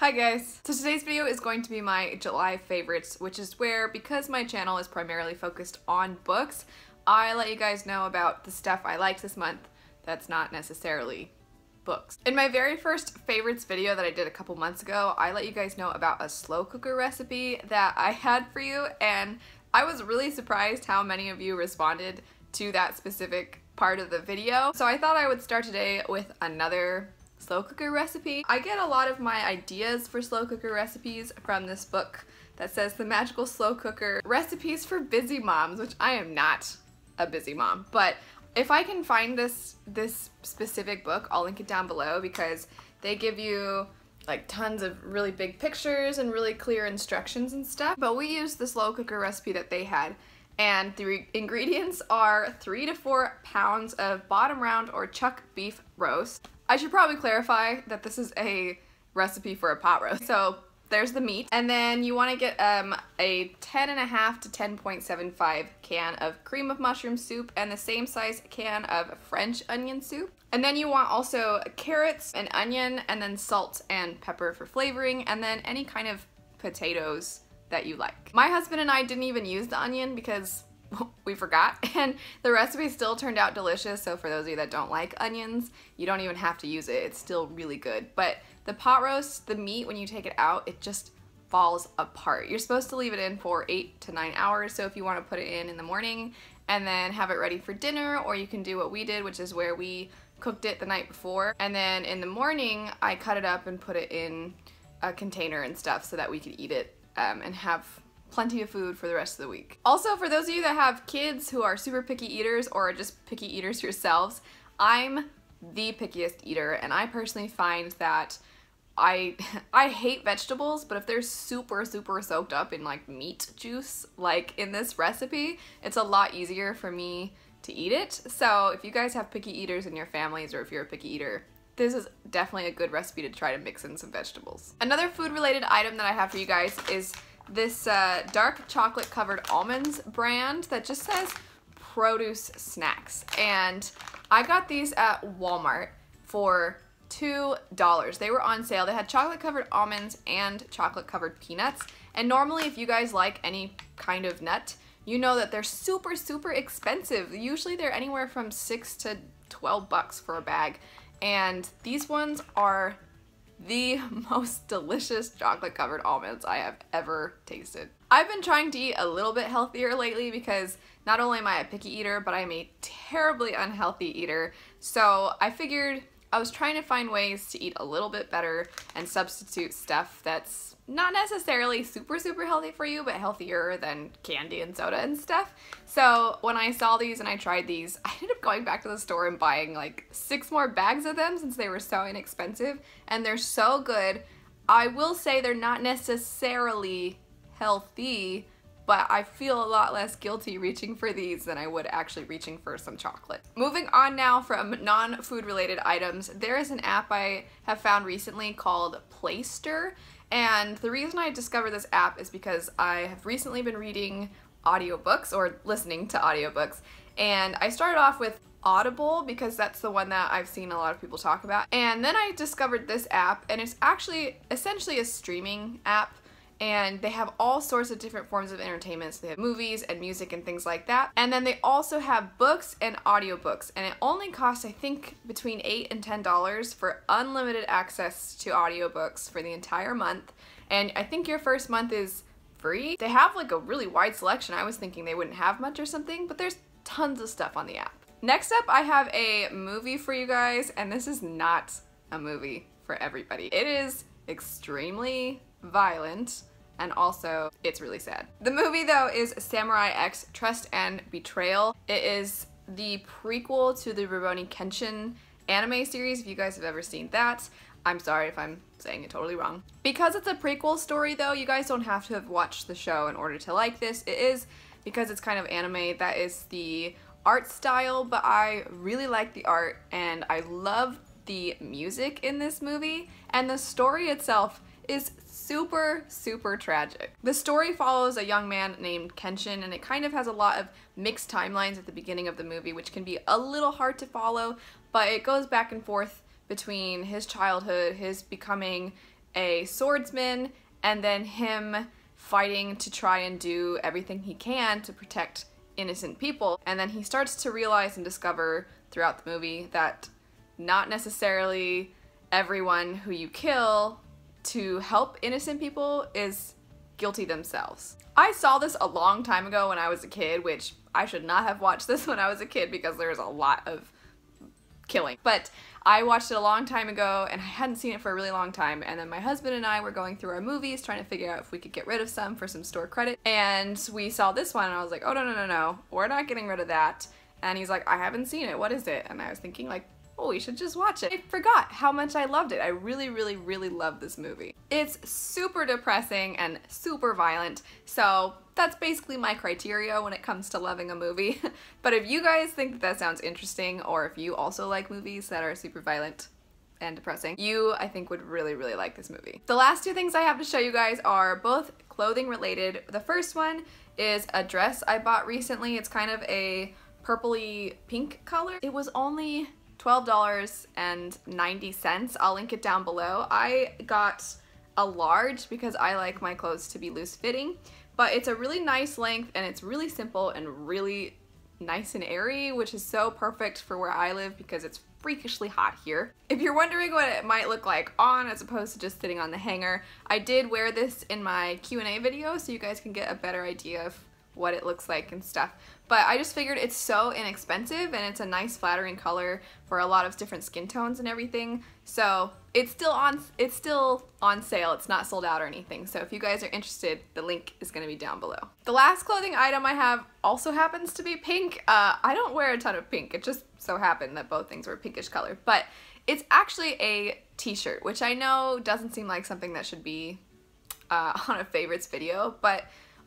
Hi guys! So today's video is going to be my July favorites, which is where, because my channel is primarily focused on books, I let you guys know about the stuff I liked this month that's not necessarily books. In my very first favorites video that I did a couple months ago, I let you guys know about a slow cooker recipe that I had for you, and I was really surprised how many of you responded to that specific part of the video. So I thought I would start today with another slow cooker recipe. I get a lot of my ideas for slow cooker recipes from this book that says The Magical Slow Cooker Recipes for Busy Moms, which I am not a busy mom, but if I can find this specific book, I'll link it down below because they give you like tons of really big pictures and really clear instructions and stuff. But we used the slow cooker recipe that they had, and the ingredients are 3 to 4 pounds of bottom round or chuck beef roast. I should probably clarify that this is a recipe for a pot roast. So there's the meat, and then you want to get a 10.5 to 10.75 can of cream of mushroom soup and the same size can of French onion soup. And then you want also carrots, an onion, and then salt and pepper for flavoring, and then any kind of potatoes that you like. My husband and I didn't even use the onion because we forgot, and the recipe still turned out delicious. So for those of you that don't like onions, you don't even have to use it. It's still really good. But the pot roast, the meat, when you take it out, it just falls apart. You're supposed to leave it in for 8 to 9 hours. So if you want to put it in the morning and then have it ready for dinner, or you can do what we did, which is where we cooked it the night before, and then in the morning I cut it up and put it in a container and stuff so that we could eat it and have plenty of food for the rest of the week. Also, for those of you that have kids who are super picky eaters or just picky eaters yourselves, I'm the pickiest eater, and I personally find that I hate vegetables, but if they're super soaked up in like meat juice, like in this recipe, it's a lot easier for me to eat it. So if you guys have picky eaters in your families, or if you're a picky eater, this is definitely a good recipe to try to mix in some vegetables. Another food related item that I have for you guys is this dark chocolate covered almonds brand that just says produce snacks, and I got these at Walmart for $2. They were on sale. They had chocolate covered almonds and chocolate covered peanuts, and normally if you guys like any kind of nut, you know that they're super expensive. Usually they're anywhere from $6 to $12 for a bag, and these ones are the most delicious chocolate covered almonds I have ever tasted. I've been trying to eat a little bit healthier lately because not only am I a picky eater, but I'm a terribly unhealthy eater. So I figured I was trying to find ways to eat a little bit better and substitute stuff that's not necessarily super healthy for you, but healthier than candy and soda and stuff. So when I saw these and I tried these, I ended up going back to the store and buying like 6 more bags of them since they were so inexpensive, and they're so good. I will say they're not necessarily healthy, but I feel a lot less guilty reaching for these than I would actually reaching for some chocolate. Moving on now from non-food related items, there is an app I have found recently called Playster, and the reason I discovered this app is because I have recently been reading audiobooks, or listening to audiobooks, and I started off with Audible because that's the one that I've seen a lot of people talk about, and then I discovered this app, and it's actually essentially a streaming app, and they have all sorts of different forms of entertainment. So they have movies and music and things like that. And then they also have books and audiobooks, and it only costs, I think, between $8 and $10 for unlimited access to audiobooks for the entire month. And I think your first month is free. They have like a really wide selection. I was thinking they wouldn't have much or something, but there's tons of stuff on the app. Next up, I have a movie for you guys, and this is not a movie for everybody. It is extremely violent, and also it's really sad. The movie though is Samurai X Trust and Betrayal. It is the prequel to the Rurouni Kenshin anime series. If you guys have ever seen that, I'm sorry if I'm saying it totally wrong. Because it's a prequel story though, you guys don't have to have watched the show in order to like this. It is, because it's kind of anime, that is the art style, but I really like the art, and I love the music in this movie, and the story itself is super tragic. The story follows a young man named Kenshin, and it kind of has a lot of mixed timelines at the beginning of the movie, which can be a little hard to follow, but it goes back and forth between his childhood, his becoming a swordsman, and then him fighting to try and do everything he can to protect innocent people. And then he starts to realize and discover throughout the movie that not necessarily everyone who you kill to help innocent people is guilty themselves. I saw this a long time ago when I was a kid, which I should not have watched this when I was a kid because there's a lot of killing. But I watched it a long time ago and I hadn't seen it for a really long time, and then my husband and I were going through our movies trying to figure out if we could get rid of some for some store credit, and we saw this one and I was like, oh no, we're not getting rid of that. And he's like, I haven't seen it, what is it? And I was thinking like, oh, we should just watch it. I forgot how much I loved it. I really love this movie. It's super depressing and super violent, so that's basically my criteria when it comes to loving a movie. But if you guys think that that sounds interesting, or if you also like movies that are super violent and depressing, you, I think, would really like this movie. The last two things I have to show you guys are both clothing related. The first one is a dress I bought recently. It's kind of a purpley pink color. It was only $12.90. I'll link it down below. I got a large because I like my clothes to be loose fitting, but it's a really nice length and it's really simple and really nice and airy, which is so perfect for where I live because it's freakishly hot here. If you're wondering what it might look like on as opposed to just sitting on the hanger, I did wear this in my Q&A video so you guys can get a better idea of what it looks like and stuff. But I just figured it's so inexpensive and it's a nice flattering color for a lot of different skin tones and everything. So it's still on sale. It's not sold out or anything. So if you guys are interested, the link is going to be down below. The last clothing item I have also happens to be pink. I don't wear a ton of pink. It just so happened that both things were pinkish color, but it's actually a t-shirt, which I know doesn't seem like something that should be on a favorites video, but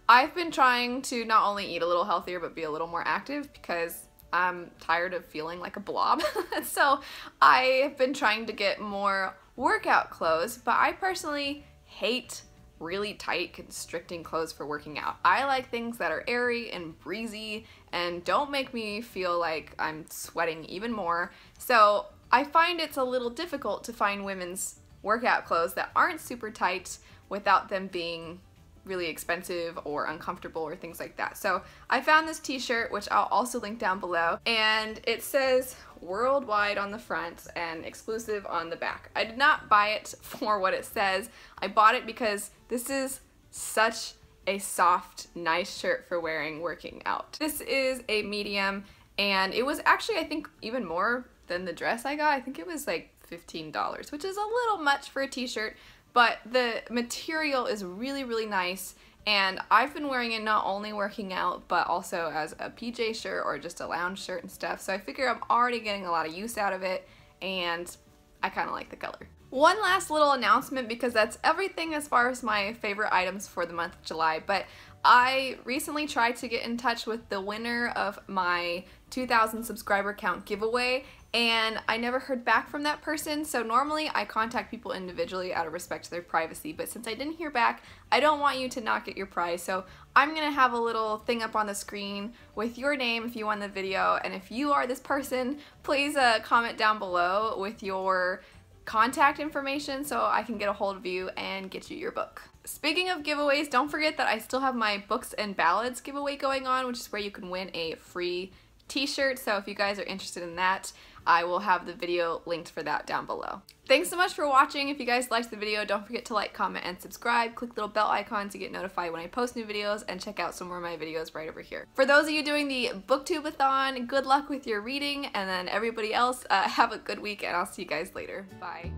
I've been trying to not only eat a little healthier but be a little more active because I'm tired of feeling like a blob. So I have been trying to get more workout clothes, but I personally hate really tight, constricting clothes for working out. I like things that are airy and breezy and don't make me feel like I'm sweating even more. So I find it's a little difficult to find women's workout clothes that aren't super tight without them being really expensive or uncomfortable or things like that. So I found this t-shirt, which I'll also link down below, and it says worldwide on the front and exclusive on the back. I did not buy it for what it says. I bought it because this is such a soft, nice shirt for wearing working out. This is a medium, and it was actually, I think, even more than the dress I got. I think it was like $15, which is a little much for a t-shirt, but the material is really nice, and I've been wearing it not only working out but also as a PJ shirt or just a lounge shirt and stuff, so I figure I'm already getting a lot of use out of it and I kind of like the color. One last little announcement, because that's everything as far as my favorite items for the month of July, but I recently tried to get in touch with the winner of my 2,000 subscriber count giveaway, and I never heard back from that person. So normally I contact people individually out of respect to their privacy, but since I didn't hear back, I don't want you to not get your prize. So I'm gonna have a little thing up on the screen with your name if you won the video, and if you are this person, please comment down below with your contact information so I can get a hold of you and get you your book. Speaking of giveaways, don't forget that I still have my books and ballads giveaway going on, which is where you can win a free t-shirt. So if you guys are interested in that, I will have the video linked for that down below. Thanks so much for watching. If you guys liked the video, don't forget to like, comment, and subscribe. Click the little bell icon to get notified when I post new videos, and check out some more of my videos right over here. For those of you doing the booktube-a-thon, good luck with your reading, and then everybody else, have a good week, and I'll see you guys later. Bye.